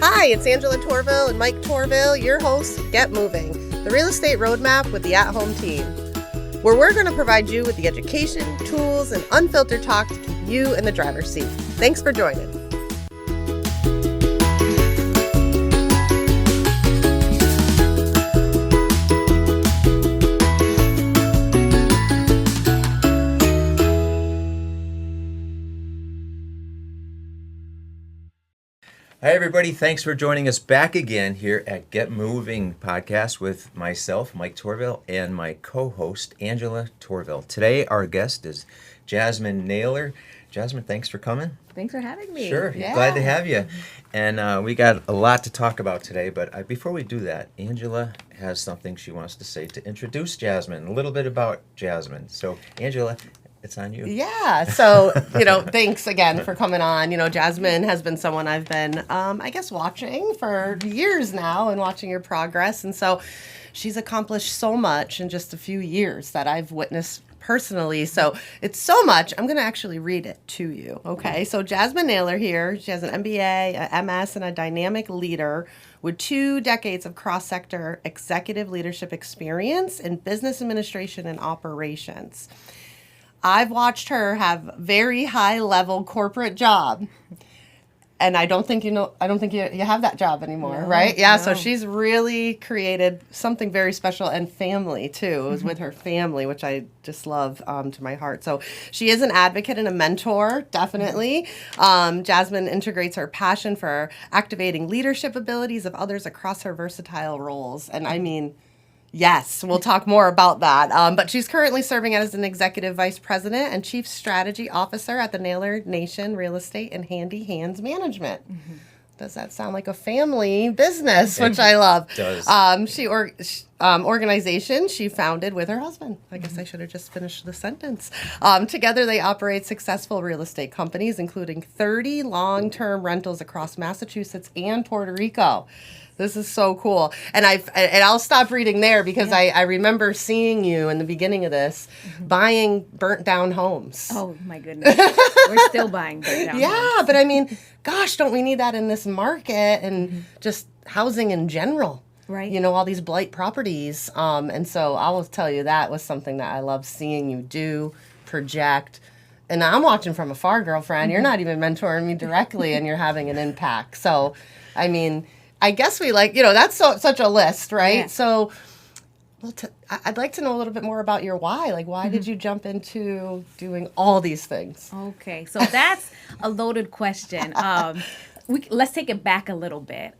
Hi, it's Angela Torville and Mike Torville, your hosts of Get Moving, the real estate roadmap with the at-home team, where we're going to provide you with the education, tools, and unfiltered talk to keep you in the driver's seat. Thanks for joining. Hi, everybody. Thanks for joining us back again here at Get Moving podcast with myself, Mike Torville, and my co-host, Angela Torville. Today, our guest is Jasmine Naylor. Jasmine, thanks for coming. Thanks for having me. Sure. Yeah. Glad to have you. And we got a lot to talk about today, but before we do that, Angela has something she wants to say to introduce Jasmine, a little bit about Jasmine. So, Angela, it's on you. Yeah. So, thanks again for coming on. Jasmine has been someone I've been, watching for years now and watching your progress. And so she's accomplished so much in just a few years that I've witnessed personally. So it's so much. I'm going to actually read it to you. Okay. So Jasmine Naylor here. She has an MBA, an MS, and a dynamic leader with 2 decades of cross-sector executive leadership experience in business administration and operations. I've watched her have very high level corporate job. And I don't think you have that job anymore, right? Yeah, no. So she's really created something very special, and family too. It was with her family, which I just love to my heart. So she is an advocate and a mentor, definitely. Jasmine integrates her passion for activating leadership abilities of others across her versatile roles. And I mean, yes, we'll talk more about that. But she's currently serving as an executive vice president and chief strategy officer at the Naylor Nation Real Estate and Handy Hands Management. Mm-hmm. Does that sound like a family business, which I love? It does. Organization she founded with her husband. I guess I should have just finished the sentence. Together, they operate successful real estate companies, including 30 long-term rentals across Massachusetts and Puerto Rico. This is so cool. And I'll stop reading there because I remember seeing you in the beginning of this buying burnt down homes. Oh my goodness. We're still buying burnt down homes. Yeah, but I mean, gosh, don't we need that in this market and just housing in general? Right. All these blight properties. And so I will tell you that was something that I love seeing you do, project. And I'm watching from afar, girlfriend. You're not even mentoring me directly and you're having an impact. So, I mean, I guess we that's such a list, right? Yeah. So I'd like to know a little bit more about your why. Like, why did you jump into doing all these things? Okay, so that's a loaded question. Let's take it back a little bit.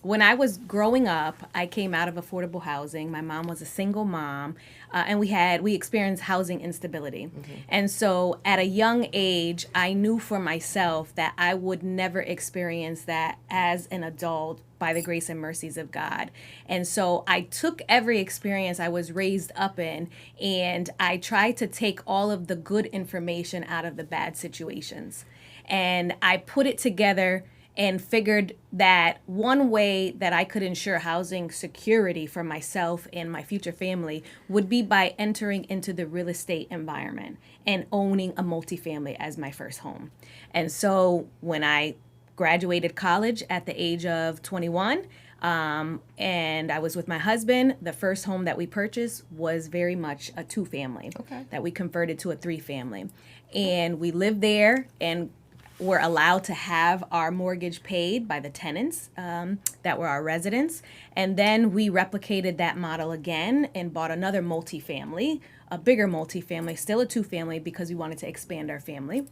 When I was growing up, I came out of affordable housing. My mom was a single mom, and we experienced housing instability. Mm-hmm. And so at a young age, I knew for myself that I would never experience that as an adult by the grace and mercies of God. And so I took every experience I was raised up in, and I tried to take all of the good information out of the bad situations. And I put it together and figured that one way that I could ensure housing security for myself and my future family would be by entering into the real estate environment and owning a multifamily as my first home. And so when I graduated college at the age of 21, and I was with my husband, the first home that we purchased was very much a 2-family that we converted to a 3-family. And we lived there and were allowed to have our mortgage paid by the tenants that were our residents. And then we replicated that model again and bought another multifamily, a bigger multifamily, still a 2-family because we wanted to expand our family.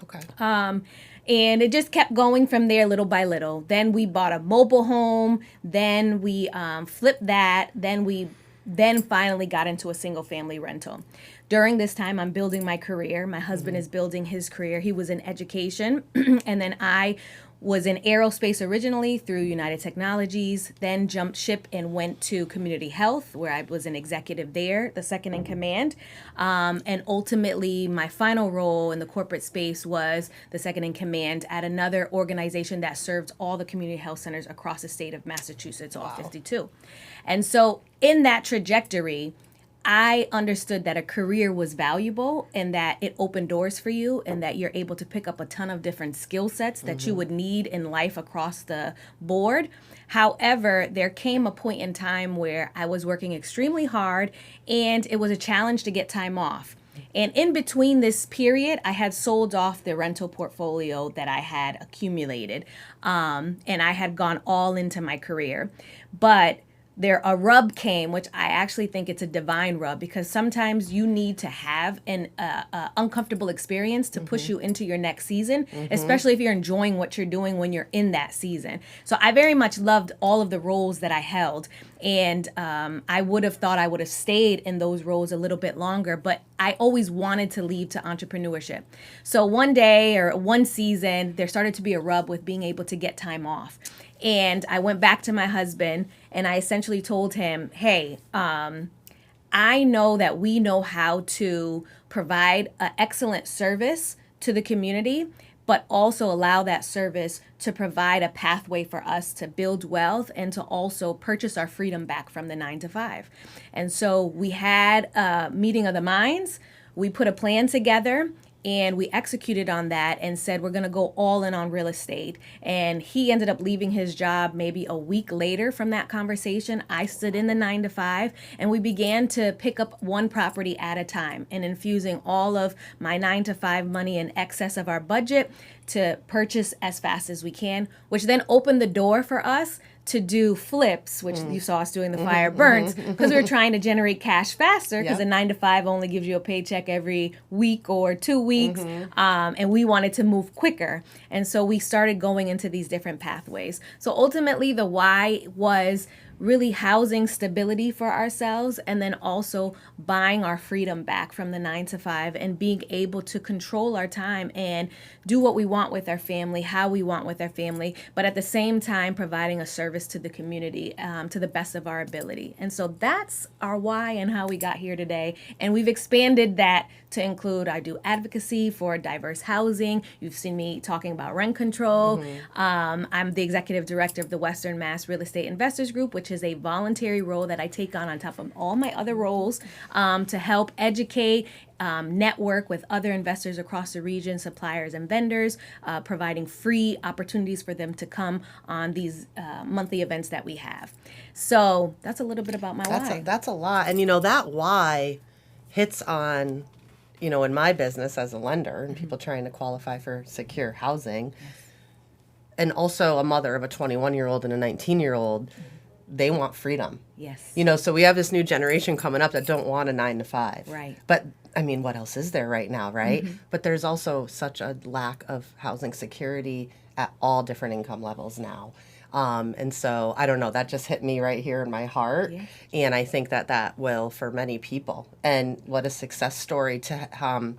Okay. And it just kept going from there little by little. Then we bought a mobile home. Then we flipped that. Then finally got into a single family rental. During this time, I'm building my career. My husband is building his career. He was in education. And then I was in aerospace originally through United Technologies, then jumped ship and went to community health, where I was an executive there, the second in command. And ultimately, my final role in the corporate space was the second in command at another organization that served all the community health centers across the state of Massachusetts, all 52. And so in that trajectory, I understood that a career was valuable and that it opened doors for you and that you're able to pick up a ton of different skill sets that you would need in life across the board. However, there came a point in time where I was working extremely hard and it was a challenge to get time off. And in between this period, I had sold off the rental portfolio that I had accumulated, and I had gone all into my career. But a rub came, which I actually think it's a divine rub, because sometimes you need to have an uncomfortable experience to push you into your next season, especially if you're enjoying what you're doing when you're in that season. So I very much loved all of the roles that I held, and I would have thought I would have stayed in those roles a little bit longer, but I always wanted to leave to entrepreneurship. So one day or one season, there started to be a rub with being able to get time off. And I went back to my husband and I essentially told him, hey, I know that we know how to provide an excellent service to the community, but also allow that service to provide a pathway for us to build wealth and to also purchase our freedom back from the 9-to-5. And so we had a meeting of the minds. We put a plan together. And we executed on that and said, we're going to go all in on real estate. And he ended up leaving his job maybe a week later from that conversation. I stood in the 9-to-5 and we began to pick up one property at a time and infusing all of my 9-to-5 money in excess of our budget to purchase as fast as we can, which then opened the door for us to do flips, which you saw us doing the fire burns, because we were trying to generate cash faster, because a 9-to-5 only gives you a paycheck every week or 2 weeks, and we wanted to move quicker. And so we started going into these different pathways. So ultimately the why was really housing stability for ourselves and then also buying our freedom back from the 9-to-5 and being able to control our time and do what we want with our family, how we want with our family, but at the same time providing a service to the community to the best of our ability. And so that's our why and how we got here today. And we've expanded that to include, I do advocacy for diverse housing. You've seen me talking about rent control. I'm the executive director of the Western Mass Real Estate Investors Group, which is a voluntary role that I take on top of all my other roles to help educate, network with other investors across the region, suppliers and vendors, providing free opportunities for them to come on these monthly events that we have. So that's a little bit about my why. That's a lot. And, that why hits on, in my business as a lender and people trying to qualify for secure housing, and also a mother of a 21-year-old and a 19-year-old, they want freedom. Yes. So we have this new generation coming up that don't want a 9-to-5. Right. But what else is there right now, right? But there's also such a lack of housing security at all different income levels now. And so, I don't know, that just hit me right here in my heart. Yeah. And I think that will for many people. And what a success story to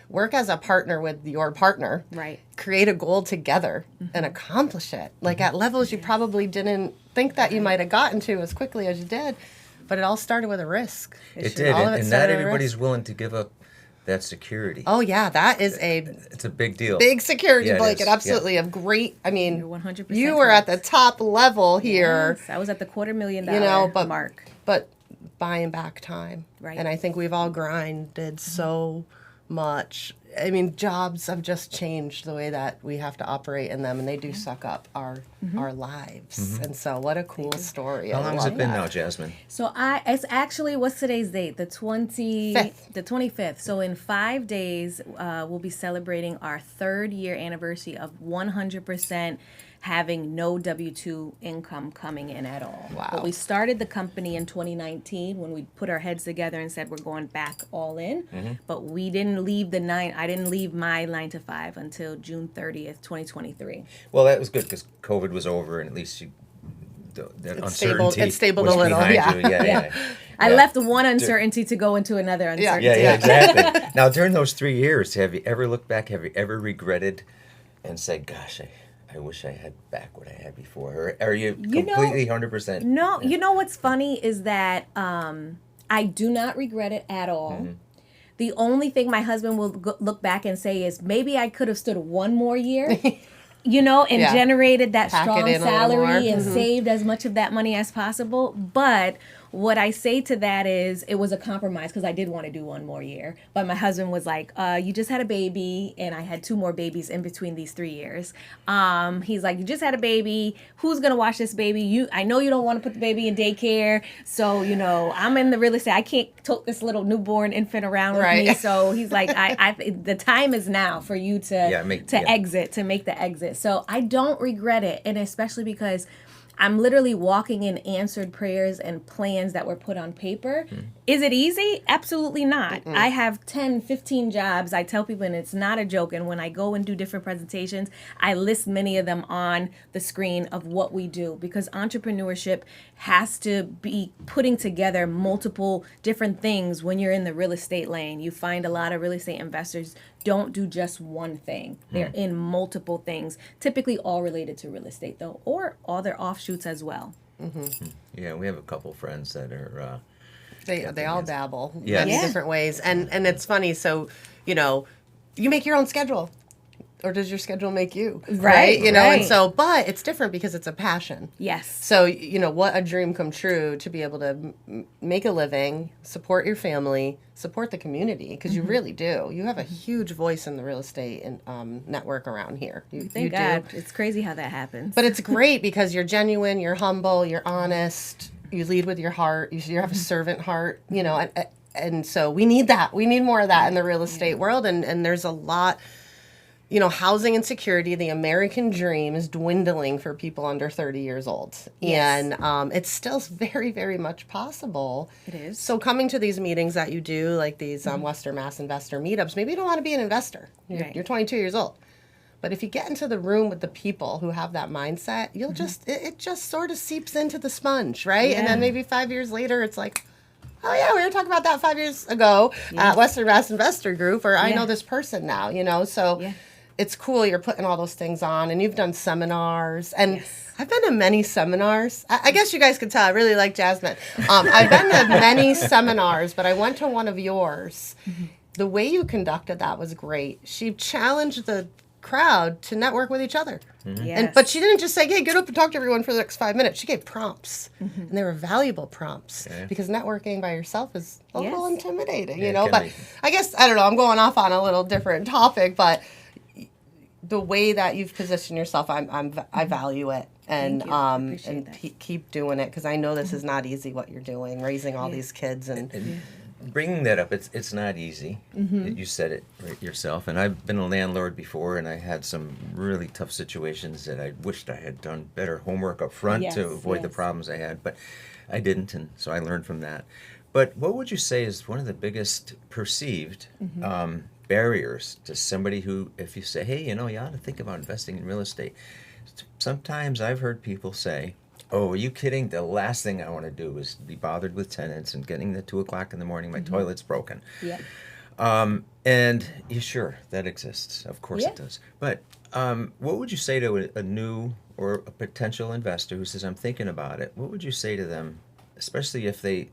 work as a partner with your partner. Right. Create a goal together and accomplish it. Like at levels you probably didn't think that you might have gotten to as quickly as you did. But it all started with a risk. It did. And not everybody's willing to give up that security. Oh, yeah. That is it's a big deal. Big security blanket. Absolutely. Of great. You're 100% you were at the top level here. Yes, I was at the $250,000 mark. But buying back time. Right. And I think we've all grinded so much. Jobs have just changed the way that we have to operate in them, and they do suck up our lives. And so, what a cool story! How long has it been now, Jasmine? So it's actually, what's today's date? The 25th. So in 5 days, we'll be celebrating our 3rd year anniversary of 100% having no W-2 income coming in at all. Wow. But we started the company in 2019 when we put our heads together and said we're going back all in. But we didn't leave I didn't leave my 9-to-5 until June 30th, 2023. Well, that was good because COVID was over and at least that uncertainty it's stabled was a little. behind you. Yeah. I left one uncertainty to go into another uncertainty. Yeah, exactly. Now, during those 3 years, have you ever looked back? Have you ever regretted and said, gosh, I wish I had back what I had before? Or are you completely 100%? No. You know what's funny is that I do not regret it at all. The only thing my husband will look back and say is maybe I could have stood one more year, and generated that strong salary and saved as much of that money as possible. But what I say to that is it was a compromise because I did want to do one more year. But my husband was like, you just had a baby, and I had 2 more babies in between these 3 years. He's like, you just had a baby. Who's going to watch this baby? I know you don't want to put the baby in daycare. So, I'm in the real estate. I can't tote this little newborn infant around with me. So he's like, the time is now for you to make the exit. So I don't regret it. And especially because I'm literally walking in answered prayers and plans that were put on paper. Is it easy? Absolutely not. I have 10, 15 jobs. I tell people, and it's not a joke, and when I go and do different presentations, I list many of them on the screen of what we do, because entrepreneurship has to be putting together multiple different things when you're in the real estate lane. You find a lot of real estate investors don't do just one thing. They're in multiple things, typically all related to real estate, though, or all their offshoots as well. Yeah, we have a couple friends that are... They all dabble in many different ways. And it's funny, so, you make your own schedule. Or does your schedule make you? Right. And so, but it's different because it's a passion. Yes. So, what a dream come true to be able to make a living, support your family, support the community, because you really do. You have a huge voice in the real estate and network around here. Thank God. Do. It's crazy how that happens. But it's great because you're genuine, you're humble, you're honest, you lead with your heart, you have a servant heart, and so we need that. We need more of that in the real estate world, and there's a lot... housing insecurity, the American dream is dwindling for people under 30 years old. Yes. And it's still very, very much possible. It is. So coming to these meetings that you do, like these Western Mass investor meetups, maybe you don't want to be an investor. You're 22 years old. But if you get into the room with the people who have that mindset, you'll it just sort of seeps into the sponge, right? Yeah. And then maybe 5 years later, it's like, oh, yeah, we were talking about that 5 years ago at Western Mass Investor Group, or I know this person now, so... Yeah. It's cool you're putting all those things on, and you've done seminars, and I've been to many seminars. I guess you guys could tell I really like Jasmine. I've been to many seminars, but I went to one of yours. The way you conducted that was great. She challenged the crowd to network with each other. Yes. But she didn't just say, hey, get up and talk to everyone for the next 5 minutes. She gave prompts, and they were valuable prompts, because networking by yourself is a little intimidating, But I guess, I don't know, I'm going off on a little different topic, but... the way that you've positioned yourself, I value it, and keep doing it, because I know this is not easy what you're doing, raising all these kids and bringing that up. It's not easy. You said it right yourself, and I've been a landlord before, and I had some really tough situations that I wished I had done better homework up front to avoid the problems I had, but I didn't, and so I learned from that. But what would you say is one of the biggest perceived barriers to somebody who, if you say, hey, you ought to think about investing in real estate? Sometimes I've heard people say, oh, are you kidding? The last thing I want to do is be bothered with tenants and getting at 2 o'clock in the morning, my toilet's broken. Yeah. And sure, that exists. Of course it does. But what would you say to a new or a potential investor who says, I'm thinking about it? What would you say to them, especially if they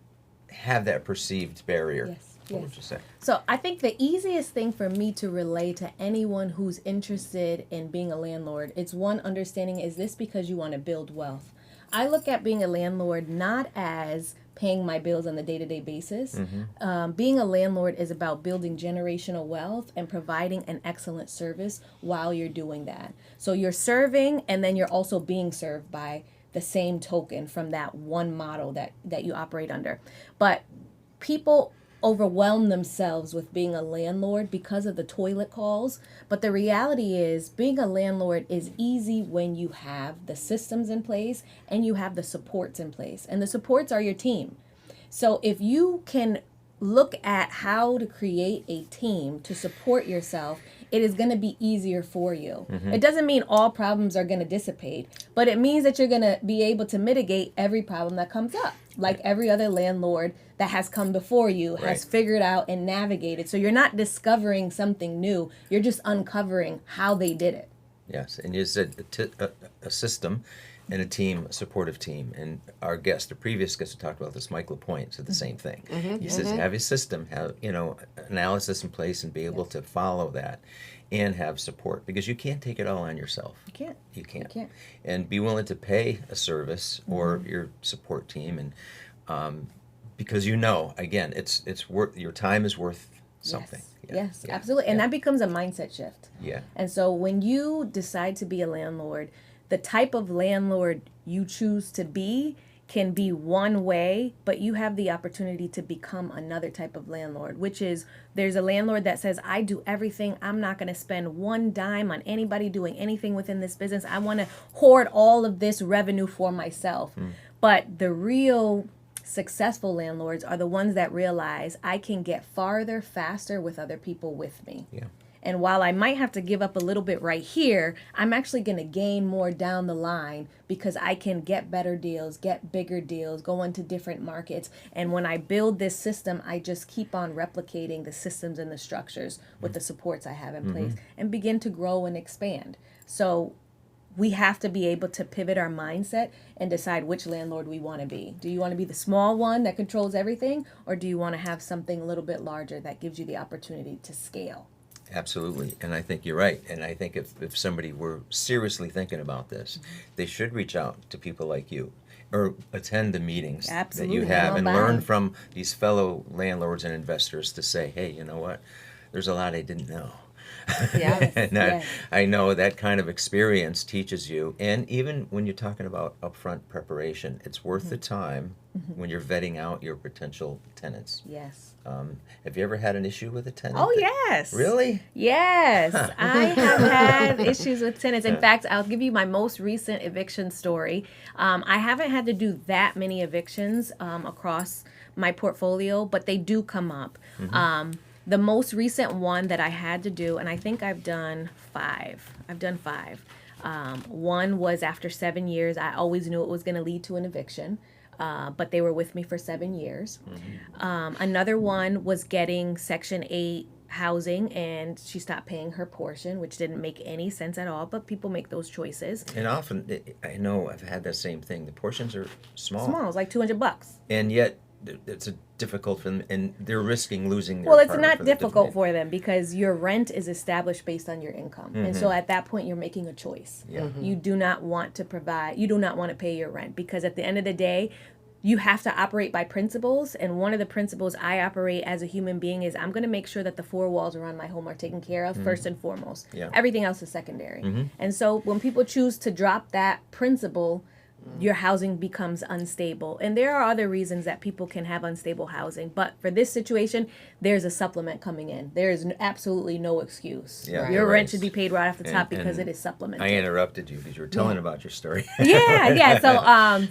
have that perceived barrier? Yes. What would you say? So I think the easiest thing for me to relay to anyone who's interested in being a landlord, it's one, understanding, is this because you want to build wealth? I look at being a landlord not as paying my bills on a day-to-day basis. Being a landlord is about building generational wealth and providing an excellent service while you're doing that. So you're serving, and then you're also being served by the same token from that one model that you operate under. But people overwhelm themselves with being a landlord because of the toilet calls. But the reality is, being a landlord is easy when you have the systems in place and you have the supports in place. And the supports are your team. So if you can look at how to create a team to support yourself, it is going to be easier for you. It doesn't mean all problems are going to dissipate, but it means that you're going to be able to mitigate every problem that comes up, like every other landlord that has come before you has figured out and navigated. So you're not discovering something new, you're just uncovering how they did it. Yes, and you said a system and a team, a supportive team. And our guest, the previous guest who talked about this, Mike LaPointe, said the same thing. He says, have a system, have analysis in place, and be able to follow that, and have support, because you can't take it all on yourself. You can't. And be willing to pay a service or your support team. And because you know, again, it's worth, your time is worth something. Yes, absolutely. And that becomes a mindset shift. Yeah. And so when you decide to be a landlord, the type of landlord you choose to be can be one way, but you have the opportunity to become another type of landlord, which is, there's a landlord that says, I do everything. I'm not going to spend one dime on anybody doing anything within this business. I want to hoard all of this revenue for myself. But the real successful landlords are the ones that realize I can get farther faster with other people with me. Yeah. And while I might have to give up a little bit right here, I'm actually going to gain more down the line because I can get better deals, get bigger deals, go into different markets. And when I build this system, I just keep on replicating the systems and the structures with the supports I have in place and begin to grow and expand. So we have to be able to pivot our mindset and decide which landlord we want to be. Do you want to be the small one that controls everything, or do you want to have something a little bit larger that gives you the opportunity to scale? Absolutely. And I think you're right. And I think if somebody were seriously thinking about this, they should reach out to people like you or attend the meetings that you have and learn from these fellow landlords and investors to say, hey, you know what? There's a lot I didn't know. And I know that kind of experience teaches you. And even when you're talking about upfront preparation, it's worth the time when you're vetting out your potential tenants. Yes. Have you ever had an issue with a tenant? Oh, yes. Really? Yes. I have had issues with tenants. In fact, I'll give you my most recent eviction story. I haven't had to do that many evictions across my portfolio, but they do come up. The most recent one that I had to do, and I think I've done five. One was after 7 years. I always knew it was going to lead to an eviction, but they were with me for 7 years. Another one was getting Section 8 housing, and she stopped paying her portion, which didn't make any sense at all, but people make those choices. And often, I know I've had that same thing. The portions are small. Small, it's like $200. And yet, it's difficult for them, and they're risking losing their Well, it's apartment not difficult for them because your rent is established based on your income. And so at that point, you're making a choice. You do not want to pay your rent because at the end of the day, you have to operate by principles. And one of the principles I operate as a human being is I'm going to make sure that the four walls around my home are taken care of first and foremost. Everything else is secondary. And so when people choose to drop that principle, your housing becomes unstable. And there are other reasons that people can have unstable housing. But for this situation, there's a supplement coming in. There is absolutely no excuse. Your rent should be paid right off the top because it is supplemented. I interrupted you because you were telling about your story. So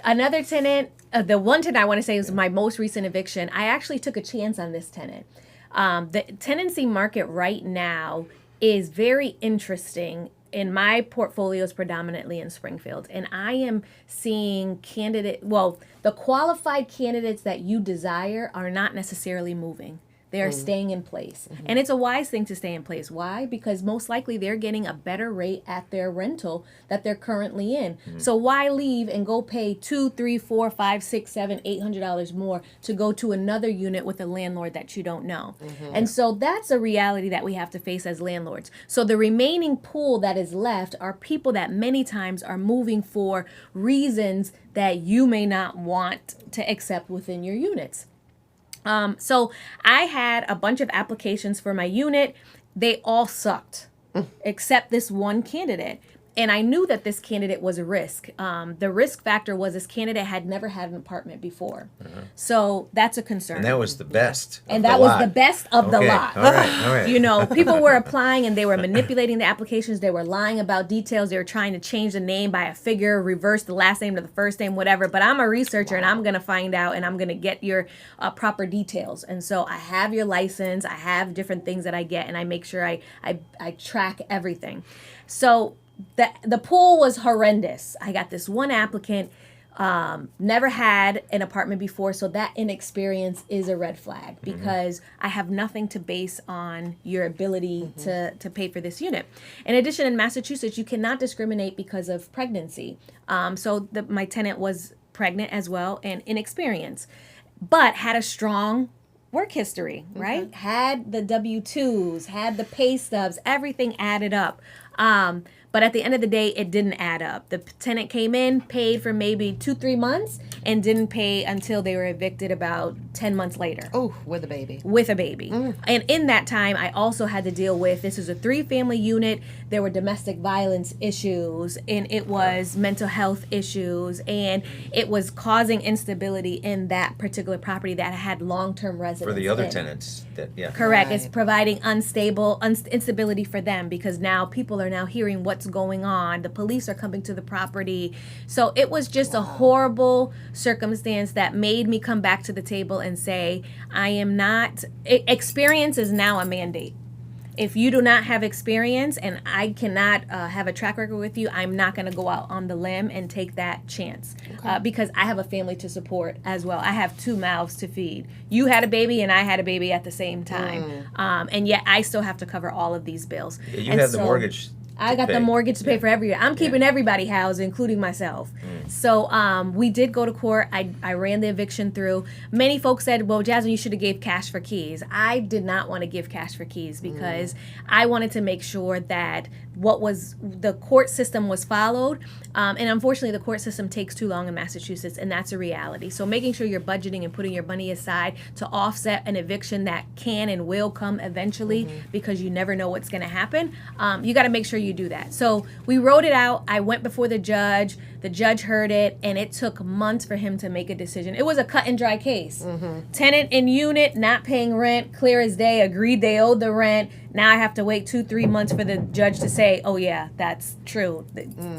another tenant, the one tenant I want to say was my most recent eviction. I actually took a chance on this tenant. The tenancy market right now is very interesting. In my portfolio is predominantly in Springfield, and I am seeing the qualified candidates that you desire are not necessarily moving. They are staying in place. And it's a wise thing to stay in place. Why? Because most likely they're getting a better rate at their rental that they're currently in. So why leave and go pay $200, $300, $400, $500, $600, $700, $800 more to go to another unit with a landlord that you don't know? And so that's a reality that we have to face as landlords. So the remaining pool that is left are people that many times are moving for reasons that you may not want to accept within your units. So I had a bunch of applications for my unit. They all sucked, except this one candidate. And I knew that this candidate was a risk. The risk factor was this candidate had never had an apartment before. So that's a concern. And that was the best. And that was the best of the lot. All right. You know, people were applying and they were manipulating the applications. They were lying about details. They were trying to change the name by a figure, reverse the last name to the first name, whatever. But I'm a researcher and I'm going to find out and I'm going to get your proper details. And so I have your license. I have different things that I get and I make sure I track everything. So the pool was horrendous. I got this one applicant, never had an apartment before, so that inexperience is a red flag because I have nothing to base on your ability to pay for this unit. In addition, in Massachusetts, you cannot discriminate because of pregnancy. So my tenant was pregnant as well and inexperienced, but had a strong work history, right? Had the W-2s, had the pay stubs, everything added up. But at the end of the day, it didn't add up. The tenant came in, paid for maybe 2-3 months, and didn't pay until they were evicted about 10 months later. Oh, with a baby. With a baby. And in that time, I also had to deal with, this is a 3-family unit. There were domestic violence issues, and it was mental health issues, and it was causing instability in that particular property that had long-term residents. For the other in. tenants, Correct. Right. It's providing instability for them, because now people are now hearing what's going on. The police are coming to the property. So it was just a horrible circumstance that made me come back to the table and say, I am not, experience is now a mandate. If you do not have experience and I cannot have a track record with you, I'm not going to go out on the limb and take that chance because I have a family to support as well. I have 2 mouths to feed. You had a baby and I had a baby at the same time. And yet I still have to cover all of these bills. Yeah, you And have the mortgage. I got the mortgage to pay for every year. I'm keeping everybody housed, including myself. So we did go to court. I ran the eviction through. Many folks said, well, Jasmine, you should have gave cash for keys. I did not want to give cash for keys because I wanted to make sure that the court system was followed. And unfortunately, the court system takes too long in Massachusetts, and that's a reality. So making sure you're budgeting and putting your money aside to offset an eviction that can and will come eventually because you never know what's going to happen, you got to make sure you do that. So we wrote it out. I went before the judge. The judge heard it, and it took months for him to make a decision. It was a cut and dry case. Tenant in unit, not paying rent, clear as day, agreed they owed the rent. Now I have to wait 2-3 months for the judge to say, oh yeah, that's true.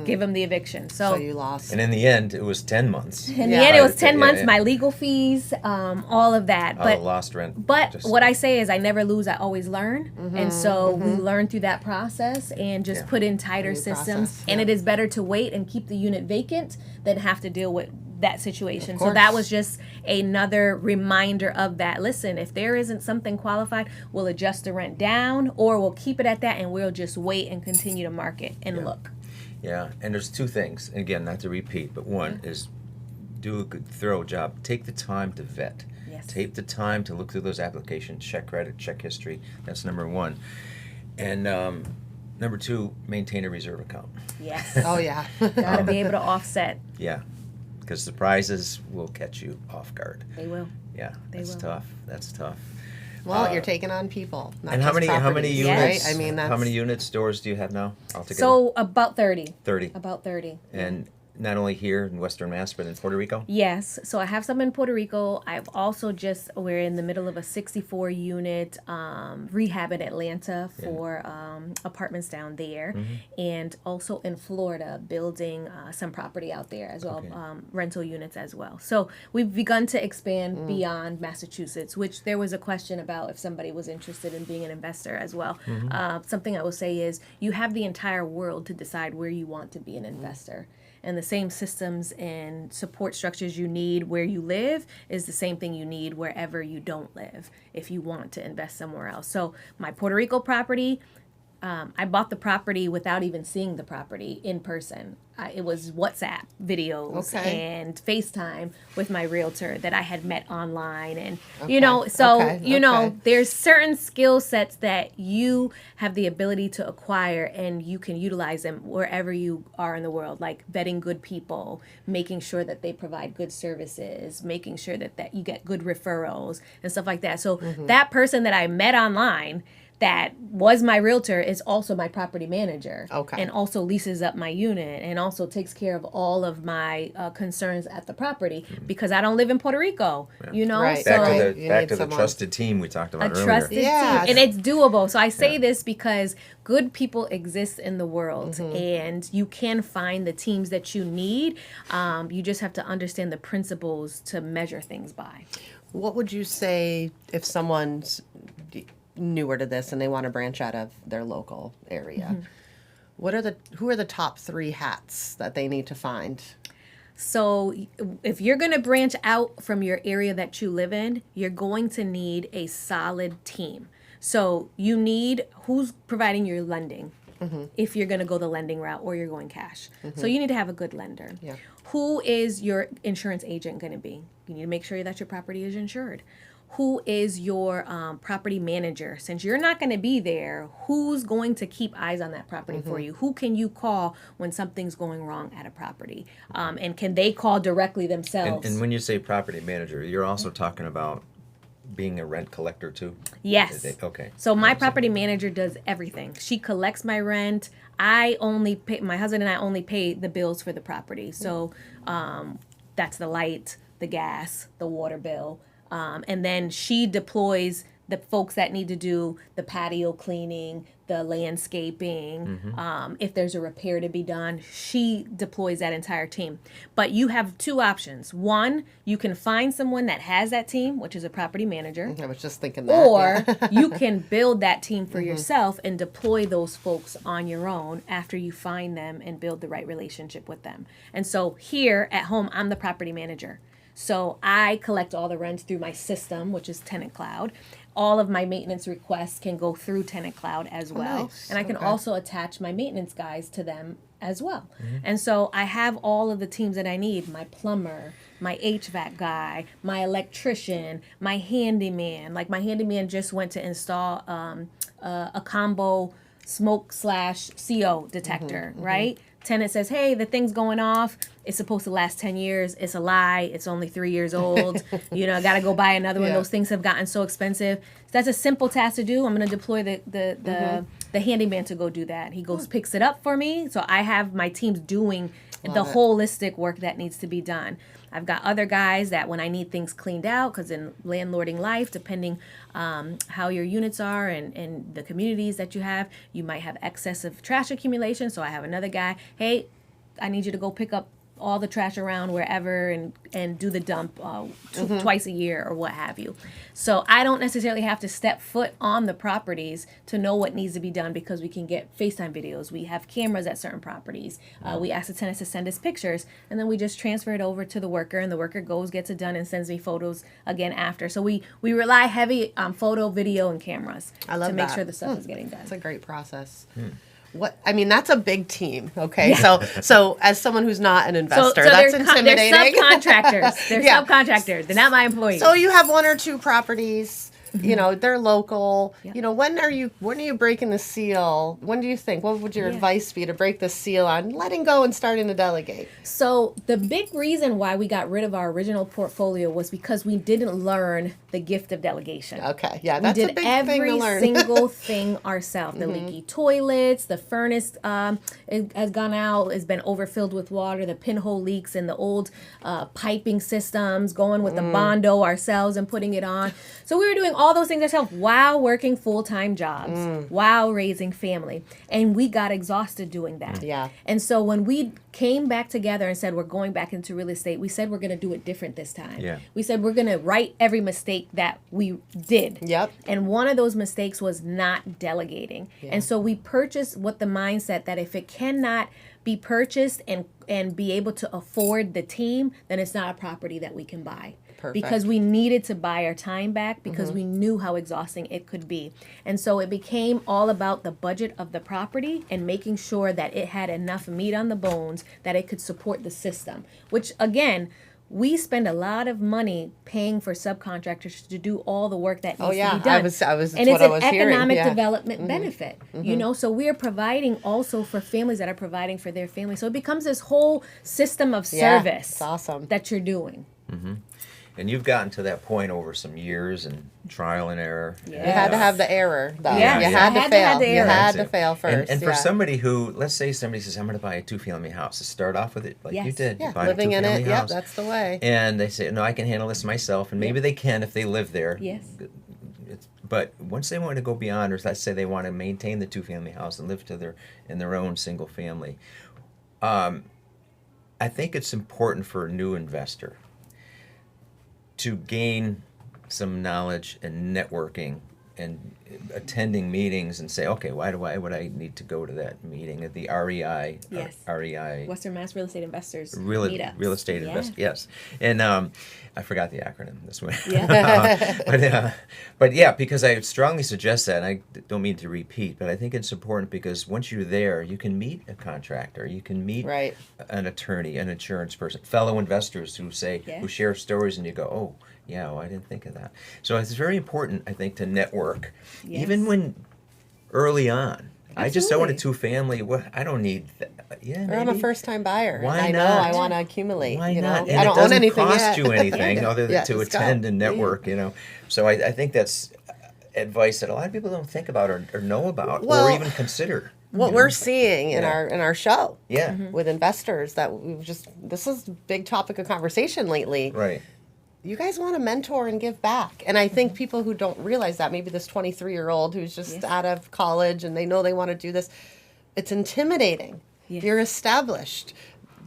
Give him the eviction. So you lost. And in the end, it was 10 months. In the end, it was 10 months, my legal fees, all of that. But lost rent. But what I say is I never lose, I always learn. And so we learn through that process and just put in tighter systems. And it is better to wait and keep the unit vacant than have to deal with that situation. So that was just another reminder of that. Listen, if there isn't something qualified, we'll adjust the rent down or we'll keep it at that and we'll just wait and continue to market and look. Yeah, and there's 2 things. Again, not to repeat, but one is do a good, thorough job. Take the time to vet. Yes. Take the time to look through those applications, check credit, check history. That's number 1. And number 2, maintain a reserve account. Yes. Oh, yeah. Gotta be able to offset. Yeah, because surprises will catch you off guard. They will. Yeah, that's tough. That's tough. Well, you're taking on people, not and just how many properties, units? right? I mean, that's... How many units, stores do you have now altogether? So about 30. 30. About 30. And not only here in Western Mass, but in Puerto Rico? Yes. So I have some in Puerto Rico. I've also we're in the middle of a 64-unit rehab in Atlanta for apartments down there. And also in Florida, building some property out there as well, rental units as well. So we've begun to expand beyond Massachusetts, which there was a question about if somebody was interested in being an investor as well. Something I will say is you have the entire world to decide where you want to be an investor. And the same systems and support structures you need where you live is the same thing you need wherever you don't live if you want to invest somewhere else. So my Puerto Rico property, I bought the property without even seeing the property in person. It was WhatsApp videos and FaceTime with my realtor that I had met online. And, there's certain skill sets that you have the ability to acquire and you can utilize them wherever you are in the world, like vetting good people, making sure that they provide good services, making sure that you get good referrals and stuff like that. So that person that I met online that was my realtor is also my property manager. And also leases up my unit and also takes care of all of my concerns at the property because I don't live in Puerto Rico, Right. So back to the trusted team we talked about earlier. A trusted team. And it's doable. So I say this because good people exist in the world and you can find the teams that you need. You just have to understand the principles to measure things by. What would you say if someone's newer to this and they want to branch out of their local area? Who are the top 3 hats that they need to find? So if you're going to branch out from your area that you live in, you're going to need a solid team. So you need who's providing your lending if you're going to go the lending route or you're going cash. So you need to have a good lender. Who is your insurance agent going to be? You need to make sure that your property is insured. who is your property manager? Since you're not going to be there, who's going to keep eyes on that property for you? Who can you call when something's going wrong at a property? And can they call directly themselves? And when you say property manager, you're also talking about being a rent collector too? Yes. Okay. So my property manager does everything. She collects my rent. I only pay, my husband and I only pay the bills for the property. So that's the light, the gas, the water bill. And then she deploys the folks that need to do the patio cleaning, the landscaping. If there's a repair to be done, she deploys that entire team. But you have two options. One, you can find someone that has that team, which is a property manager. I was just thinking that. Or you can build that team for yourself and deploy those folks on your own after you find them and build the right relationship with them. And so here at home, I'm the property manager. So I collect all the rents through my system, which is Tenant Cloud. All of my maintenance requests can go through Tenant Cloud as well. Nice. And I can also attach my maintenance guys to them as well. And so I have all of the teams that I need, my plumber, my HVAC guy, my electrician, my handyman. Like my handyman just went to install a combo smoke/CO detector, right? Tenant says, hey, the thing's going off. It's supposed to last 10 years. It's a lie. It's only 3 years old. I got to go buy another one. Those things have gotten so expensive. So that's a simple task to do. I'm going to deploy the handyman to go do that. He goes, picks it up for me. So I have my teams doing the holistic work that needs to be done. I've got other guys that when I need things cleaned out, because in landlording life, depending how your units are and the communities that you have, you might have excessive trash accumulation. So I have another guy, hey, I need you to go pick up all the trash around wherever and do the dump twice a year or what have you. So I don't necessarily have to step foot on the properties to know what needs to be done because we can get FaceTime videos. We have cameras at certain properties. We ask the tenants to send us pictures, and then we just transfer it over to the worker, and the worker goes, gets it done, and sends me photos again after. So we rely heavy on photo, video, and cameras to make sure the stuff is getting done. It's a great process. That's a big team. Okay, so as someone who's not an investor, that's intimidating. They're subcontractors. They're subcontractors. They're not my employees. So you have one or two properties. They're local. Yep. When are you breaking the seal? When do you think? What would your advice be to break the seal on letting go and starting to delegate? So the big reason why we got rid of our original portfolio was because we didn't learn the gift of delegation. Okay, that's we a did big thing to every learn. single thing ourselves. The leaky toilets, the furnace has gone out, has been overfilled with water, the pinhole leaks in the old piping systems, going with the Bondo ourselves and putting it on. So we were doing all those things ourselves while working full-time jobs, while raising family. And we got exhausted doing that. Yeah. And so when we came back together and said we're going back into real estate, we said we're going to do it different this time. Yeah. We said we're going to right every mistake that we did. Yep. And one of those mistakes was not delegating. Yeah. And so we purchased with the mindset that if it cannot be purchased and be able to afford the team, then it's not a property that we can buy. Perfect. Because we needed to buy our time back because we knew how exhausting it could be. And so it became all about the budget of the property and making sure that it had enough meat on the bones that it could support the system, which again, we spend a lot of money paying for subcontractors to do all the work that needs to be done. I was and it's an hearing. economic development benefit, So we're providing also for families that are providing for their families. So it becomes this whole system of service it's awesome. that you're doing. And you've gotten to that point over some years and trial and error. Yeah. You had to have the error, though. Yeah. You had to Had to fail. have the You error. had to fail first. And for somebody who, let's say somebody says, I'm going to buy a 2-family house. To start off with it like you Yes. did. Yeah, You buy living a in 2-family it. house. Yep, that's the way. And they say, no, I can handle this myself. And maybe they can if they live there. Yes. But once they want to go beyond, or let's say they want to maintain the 2-family house and live in their own single family, I think it's important for a new investor to gain some knowledge and networking and attending meetings and say, okay, why would I need to go to that meeting at the REI? Yes. REI. Western Mass Real Estate Investors Real meetups. estate Yeah. invest. Yes, and I forgot the acronym this way. Yeah. But yeah, because I strongly suggest that. And I don't mean to repeat, but I think it's important because once you're there, you can meet a contractor, you can meet Right. an attorney, an insurance person, fellow investors who say Yeah. who share stories, and you go, oh yeah, well, I didn't think of that. So it's very important, I think, to network, Yes. even when early on. I just own a Absolutely.2-family. What I don't need. Yeah, Or I'm a maybe. first-time buyer. Why and I know not? I want to accumulate. Why you know? not? And I it don't doesn't own anything cost yet. you anything other than Yeah, to just go. attend and network, So I think that's advice that a lot of people don't think about or know about Well, or even consider. What we're seeing in Yeah. our show Yeah, with investors that we've just this is a big topic of conversation lately. right. You guys want to mentor and give back. And I think people who don't realize that, maybe this 23-year-old who's just Yes. out of college and they know they want to do this, it's intimidating. Yes. You're established.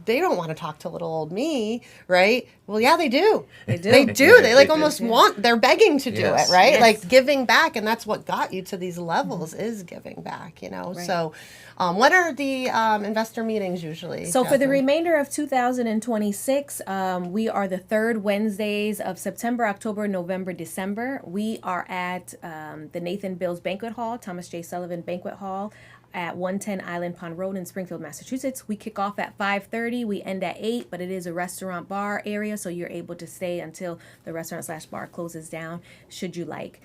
They don't want to talk to little old me, right? Well, yeah, they do. They do. They do. Yeah, They like they do. almost want, they're begging to do Yes. it, right? Yes. Like giving back. And that's what got you to these levels is giving back, Right. So what are the investor meetings usually? So for the Jasmine? remainder of 2026, we are the third Wednesdays of September, October, November, December. We are at the Nathan Bills Banquet Hall, Thomas J. Sullivan Banquet Hall at 110 Island Pond Road in Springfield, Massachusetts. We kick off at 5:30. We end at 8, but it is a restaurant bar area, so you're able to stay until the restaurant/bar closes down, should you like.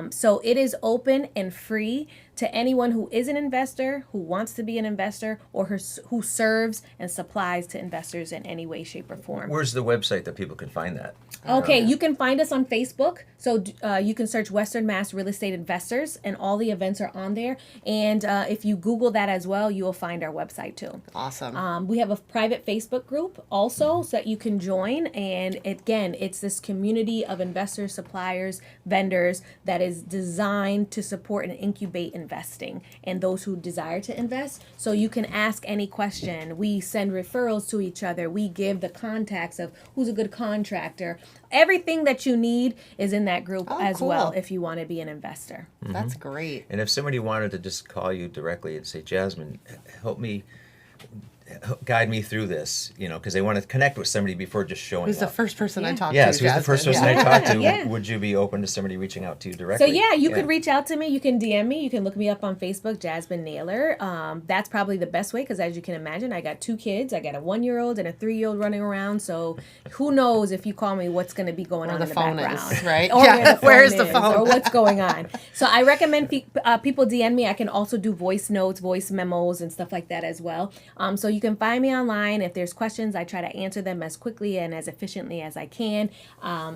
So it is open and free to anyone who is an investor, who wants to be an investor, or who serves and supplies to investors in any way, shape, or form. Where's the website that people can find that? Okay, you can find us on Facebook. So you can search Western Mass Real Estate Investors, and all the events are on there. And if you Google that as well, you will find our website too. Awesome. We have a private Facebook group also so that you can join. And again, it's this community of investors, suppliers, vendors that is designed to support and incubate investing and those who desire to invest. So you can ask any question. We send referrals to each other. We give the contacts of who's a good contractor. Everything that you need is in that group as cool. well if you want to be an investor. That's great. And if somebody wanted to just call you directly and say, Jasmine, help me, guide me through this, because they want to connect with somebody before just showing Who's the up. first person I talked to? Yes, who's the first person Jasmine? I talked to? Yeah. Would you be open to somebody reaching out to you So directly? yeah, you could reach out to me. You can DM me. You can look me up on Facebook, Jasmine Naylor. That's probably the best way because, as you can imagine, I got 2 kids. I got a 1-year-old and a 3-year-old running around. So who knows if you call me, what's going to be going on the in the phone background, is, right? Or Yeah, where's the is, phone? or what's going on. So I recommend people DM me. I can also do voice notes, voice memos, and stuff like that as well. So you can find me online. If there's questions, I try to answer them as quickly and as efficiently as I can.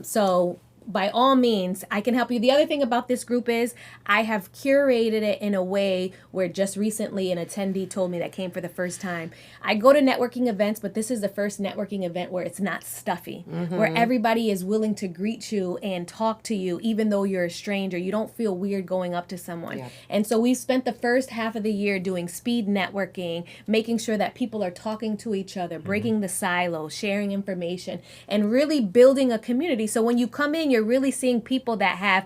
So by all means, I can help you. The other thing about this group is I have curated it in a way where just recently an attendee told me that came for the first time. I go to networking events, but this is the first networking event where it's not stuffy, where everybody is willing to greet you and talk to you, even though you're a stranger. You don't feel weird going up to someone. Yeah. And so we've spent the first half of the year doing speed networking, making sure that people are talking to each other, breaking the silos, sharing information, and really building a community. So when you come in, you're really seeing people that have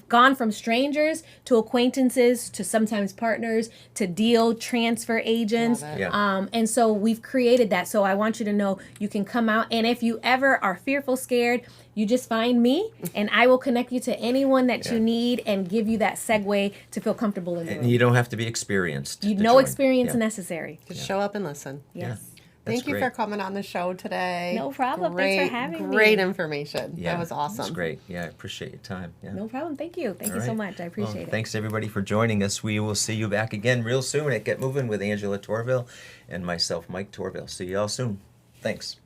gone from strangers to acquaintances to sometimes partners to deal transfer agents. Love it. Yeah. And so we've created that. So I want you to know you can come out. And if you ever are fearful, scared, you just find me and I will connect you to anyone that Yeah. you need and give you that segue to feel comfortable in the And room. you don't have to be experienced. to No join. experience Yeah. necessary. Just show up and listen. Yes. Thank you great. for coming on the show today. No problem. Thanks for having me. Great information. Yeah, That was awesome. That's great. Yeah, I appreciate your time. Yeah. No problem. Thank you. Thank All you so right. much. I appreciate Well, it. Thanks everybody for joining us. We will see you back again real soon at Get Moving with Angela Torville and myself, Mike Torville. See you all soon. Thanks.